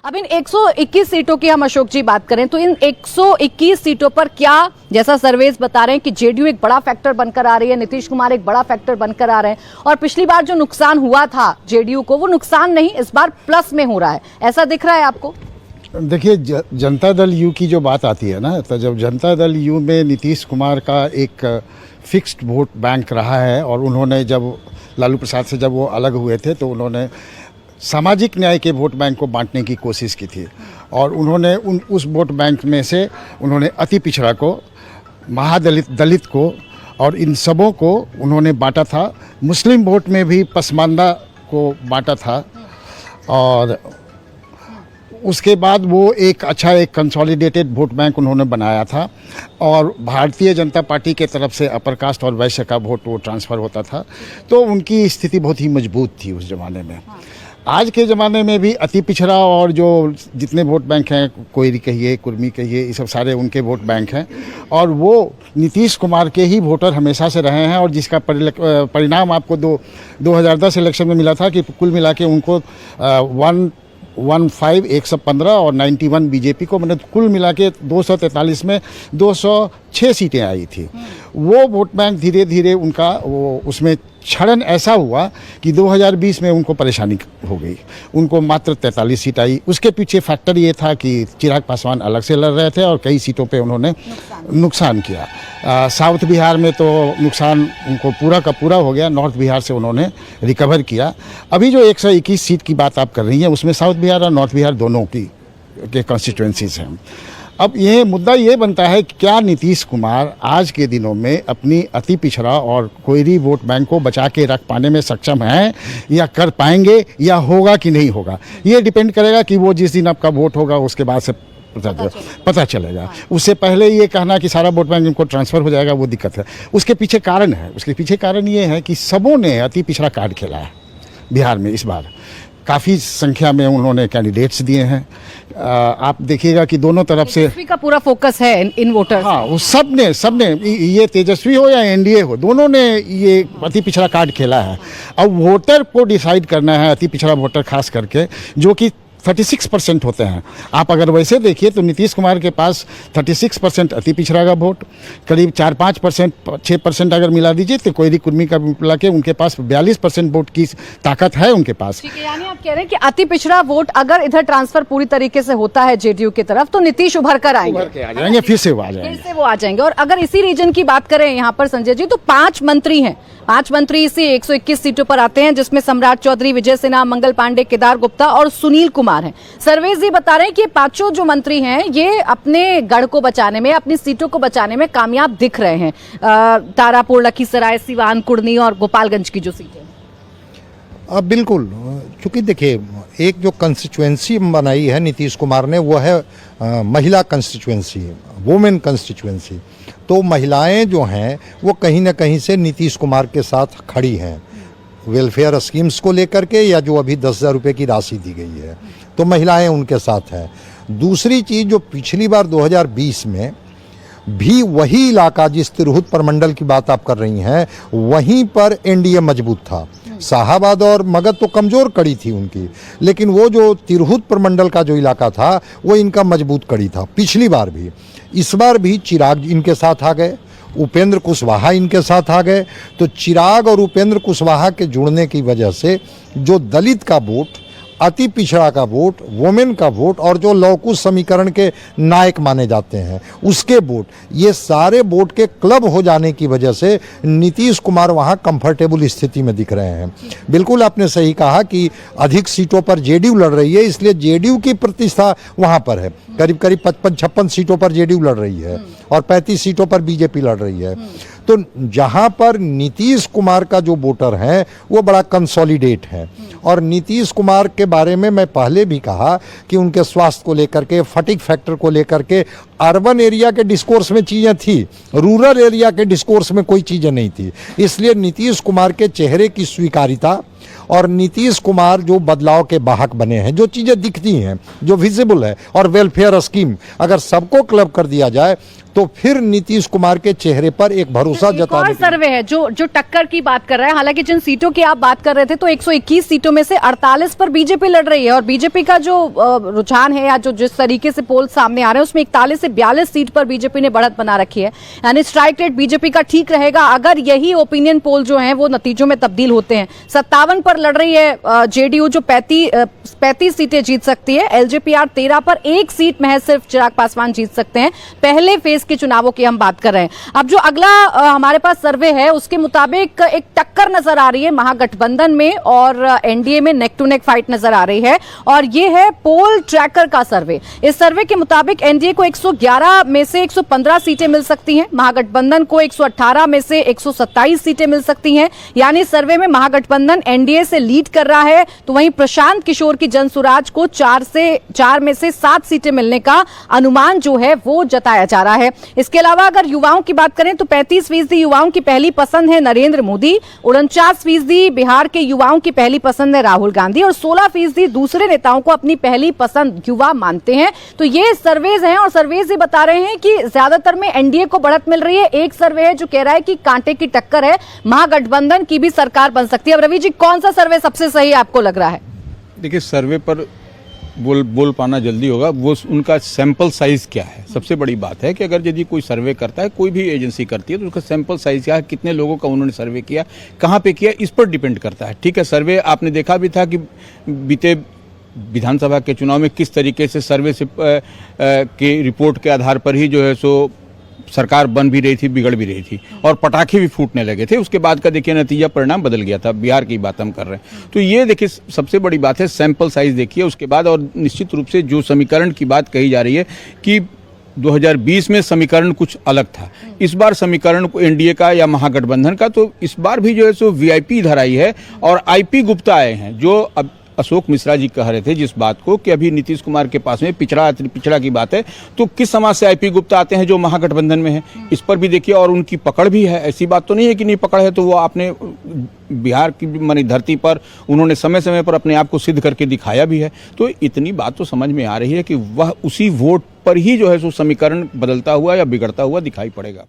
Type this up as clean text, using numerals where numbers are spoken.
अब इन 121 सीटों की हम अशोक जी बात करें तो इन 121 सीटों पर क्या, जैसा सर्वेस बता रहे हैं कि जेडीयू एक बड़ा फैक्टर बनकर आ रही है, नीतीश कुमार एक बड़ा फैक्टर बनकर आ रहे हैं और पिछली बार जो नुकसान हुआ था जेडीयू को वो नुकसान नहीं इस बार प्लस में हो रहा है, ऐसा दिख रहा है आपको? देखिए, जनता दल यू की जो बात आती है ना, तो जब जनता दल यू में नीतीश कुमार का एक फिक्स्ड वोट बैंक रहा है और उन्होंने जब लालू प्रसाद से जब वो अलग हुए थे तो उन्होंने सामाजिक न्याय के वोट बैंक को बांटने की कोशिश की थी और उन्होंने उस वोट बैंक में से उन्होंने अति पिछड़ा को, दलित को और इन सबों को उन्होंने बांटा था। मुस्लिम वोट में भी पसमानदा को बांटा था और उसके बाद वो एक कंसोलिडेटेड वोट बैंक उन्होंने बनाया था और भारतीय जनता पार्टी के तरफ से अपर कास्ट और वैश्य का वोट वो ट्रांसफ़र होता था, तो उनकी स्थिति बहुत ही मजबूत थी उस ज़माने में। आज के ज़माने में भी अति पिछड़ा और जो जितने वोट बैंक हैं, कोयरी कहिए, कुर्मी कहिए, ये सब सारे उनके वोट बैंक हैं और वो नीतीश कुमार के ही वोटर हमेशा से रहे हैं और जिसका परिणाम आपको 2010 इलेक्शन में मिला था कि कुल मिला के उनको 115 और 91 बीजेपी को, मतलब कुल मिला के 243 में 206 सीटें आई थी। वो वोट बैंक धीरे धीरे उनका वो उसमें क्षरण ऐसा हुआ कि 2020 में उनको परेशानी हो गई, उनको मात्र 43 सीट आई। उसके पीछे फैक्टर ये था कि चिराग पासवान अलग से लड़ रहे थे और कई सीटों पे उन्होंने नुकसान किया। साउथ बिहार में तो नुकसान उनको पूरा का पूरा हो गया, नॉर्थ बिहार से उन्होंने रिकवर किया। अभी जो 121 सीट की बात आप कर रही हैं उसमें साउथ बिहार और नॉर्थ बिहार दोनों के कॉन्स्टिट्यूएंसीज हैं। अब ये मुद्दा ये बनता है कि क्या नीतीश कुमार आज के दिनों में अपनी अति पिछड़ा और कोयरी वोट बैंक को बचा के रख पाने में सक्षम हैं या कर पाएंगे या होगा कि नहीं होगा। ये डिपेंड करेगा कि वो जिस दिन आपका वोट होगा उसके बाद से पता चलेगा। उससे पहले ये कहना कि सारा वोट बैंक इनको ट्रांसफ़र हो जाएगा वो दिक्कत है। उसके पीछे कारण है, उसके पीछे कारण ये है कि सबों ने अति पिछड़ा कार्ड खेला है बिहार में। इस बार काफ़ी संख्या में उन्होंने कैंडिडेट्स दिए हैं। आप देखिएगा कि दोनों तरफ से तेजस्वी का पूरा फोकस है इन वोटर्स। हाँ, वो सबने ये तेजस्वी हो या एनडीए हो, दोनों ने ये अति पिछड़ा कार्ड खेला है। अब वोटर को डिसाइड करना है, अति पिछड़ा वोटर खास करके, जो कि 36% होते हैं। आप अगर वैसे देखिए तो नीतीश कुमार के पास 36% अति पिछड़ा का वोट, करीब 4-5%, 6% अगर मिला दीजिए तो कोयरी कुर्मी का मिला के उनके पास 42% वोट की ताकत है उनके पास। ठीक है, यानी आप कह रहे हैं कि अति पिछड़ा वोट अगर इधर ट्रांसफर पूरी तरीके से होता है जेडीयू की तरफ तो नीतीश उभर कर आएंगे, फिर से वो आ जाएंगे। और अगर इसी रीजन की बात करें यहाँ पर संजय जी, तो 5 मंत्री हैं, 5 मंत्री इसी 121 सीटों पर आते हैं जिसमें सम्राट चौधरी, विजय सिन्हा, मंगल पांडे, केदार गुप्ता और सुनील कुमार हैं। सर्वेस जी बता रहे हैं कि 5 जो मंत्री हैं ये अपने गढ़ को बचाने में, अपनी सीटों को बचाने में कामयाब दिख रहे हैं। तारापुर, लखीसराय, सिवान, कुर्नी और गोपालगंज की जो सीटें। अब बिल्कुल, क्योंकि देखिए एक जो कंस्टिट्यूएंसी बनाई है नीतीश कुमार ने वो है महिला कंस्टिट्यूएंसी, वुमेन कंस्टिट्यूएंसी। तो महिलाएं जो हैं वो कहीं ना कहीं से नीतीश कुमार के साथ खड़ी हैं, वेलफेयर स्कीम्स को लेकर के या जो अभी 10,000 रुपये की राशि दी गई है, तो महिलाएं उनके साथ हैं। दूसरी चीज़, जो पिछली बार 2020 में भी वही इलाका, जिस तिरहुत प्रमंडल की बात आप कर रही हैं, वहीं पर एनडीए मजबूत था। शाहाबाद और मगध तो कमज़ोर कड़ी थी उनकी, लेकिन वो जो तिरहुत प्रमंडल का जो इलाका था वो इनका मजबूत कड़ी था पिछली बार भी। इस बार भी चिराग इनके साथ आ गए, उपेंद्र कुशवाहा इनके साथ आ गए। तो चिराग और उपेंद्र कुशवाहा के जुड़ने की वजह से जो दलित का वोट, अति पिछड़ा का वोट, वोमेन का वोट और जो लौकुश समीकरण के नायक माने जाते हैं उसके वोट, ये सारे वोट के क्लब हो जाने की वजह से नीतीश कुमार वहाँ कंफर्टेबल स्थिति में दिख रहे हैं। बिल्कुल आपने सही कहा कि अधिक सीटों पर जेडीयू लड़ रही है, इसलिए जेडीयू की प्रतिष्ठा वहाँ पर है। करीब 55-56 सीटों पर जेडीयू लड़ रही है और 35 सीटों पर बीजेपी लड़ रही है। तो जहाँ पर नीतीश कुमार का जो वोटर है वो बड़ा कंसोलिडेट है। और नीतीश कुमार के बारे में मैं पहले भी कहा कि उनके स्वास्थ्य को लेकर के, फटीग फैक्टर को लेकर के अर्बन एरिया के डिस्कोर्स में चीज़ें थी, रूरल एरिया के डिस्कोर्स में कोई चीज़ें नहीं थी। इसलिए नीतीश कुमार के चेहरे की स्वीकारिता और नीतीश कुमार जो बदलाव के वाहक बने हैं, जो चीज़ें दिखती हैं, जो विजिबल है, और वेलफेयर स्कीम अगर सबको क्लब कर दिया जाए तो फिर नीतीश कुमार के चेहरे पर एक भरोसा एक जताने और सर्वे है जो टक्कर की बात कर रहा है। हालांकि जिन सीटों की आप बात कर रहे थे तो 121 सीटों में से 48 पर बीजेपी लड़ रही है, और बीजेपी का जो रुझान है या जो जिस तरीके से पोल सामने आ रहे हैं उसमें 41 से 42 सीट पर बीजेपी ने बढ़त बना रखी है। यानी स्ट्राइक रेट बीजेपी का ठीक रहेगा अगर यही ओपिनियन पोल जो है वो नतीजों में तब्दील होते हैं। 57 पर लड़ रही है जेडीयू जो 35 सीटें जीत सकती है। एलजेपीआर 13 पर एक सीट महज सिर्फ चिराग पासवान जीत सकते हैं। पहले फेज के चुनावों की हम बात कर रहे हैं। अब जो अगला हमारे पास सर्वे है उसके मुताबिक एक टक्कर नजर आ रही है महागठबंधन में और एनडीए में, नेक टू नेक फाइट नजर आ रही है, और ये है पोल ट्रैकर का सर्वे। इस सर्वे के मुताबिक एनडीए को 111 में से 115 सीटें मिल सकती हैं, महागठबंधन को 118 में से 127 सीटें मिल सकती हैं। यानी सर्वे में महागठबंधन एनडीए से लीड कर रहा है, तो वहीं प्रशांत किशोर की जनसुराज को 4 में से 7 सीटें मिलने का अनुमान जो है वो जताया जा रहा है। इसके अलावा अगर युवाओं की बात करें तो 35% युवाओं की पहली पसंद है नरेंद्र मोदी, 49% बिहार के युवाओं की पहली पसंद है राहुल गांधी, और 16% दूसरे नेताओं को अपनी पहली पसंद युवा मानते हैं। तो ये सर्वेज हैं, और सर्वेज ये बता रहे हैं कि ज्यादातर में एनडीए को बढ़त मिल रही है। एक सर्वे है जो कह रहा है कि कांटे की टक्कर है, महागठबंधन की भी सरकार बन सकती है। अब रवि जी, कौन सा सर्वे सबसे सही आपको लग रहा है? देखिए, सर्वे पर बोल पाना जल्दी होगा, वो उनका सैंपल साइज क्या है। सबसे बड़ी बात है कि अगर यदि कोई सर्वे करता है, कोई भी एजेंसी करती है, तो उसका सैंपल साइज क्या है, कितने लोगों का उन्होंने सर्वे किया, कहाँ पे किया, इस पर डिपेंड करता है। ठीक है, सर्वे आपने देखा भी था कि बीते विधानसभा के चुनाव में किस तरीके से सर्वे से के रिपोर्ट के आधार पर ही जो है सो सरकार बन भी रही थी, बिगड़ भी रही थी, और पटाखे भी फूटने लगे थे। उसके बाद का देखिए नतीजा, परिणाम बदल गया था। बिहार की बात हम कर रहे हैं, तो ये देखिए सबसे बड़ी बात है, सैंपल साइज देखिए उसके बाद। और निश्चित रूप से जो समीकरण की बात कही जा रही है कि 2020 में समीकरण कुछ अलग था, इस बार समीकरण एनडीए का या महागठबंधन का, तो इस बार भी जो है सो वीआईपी इधर आई है और आईपी गुप्ता आए हैं, जो अब अशोक मिश्रा जी कह रहे थे जिस बात को कि अभी नीतीश कुमार के पास में पिछड़ा की बात है, तो किस समाज से आईपी गुप्ता आते हैं जो महागठबंधन में है, इस पर भी देखिए। और उनकी पकड़ भी है, ऐसी बात तो नहीं है कि नहीं पकड़ है, तो वो आपने बिहार की मानी धरती पर उन्होंने समय समय पर अपने आप को सिद्ध करके दिखाया भी है। तो इतनी बात तो समझ में आ रही है कि वह उसी वोट पर ही जो है सो समीकरण बदलता हुआ या बिगड़ता हुआ दिखाई पड़ेगा।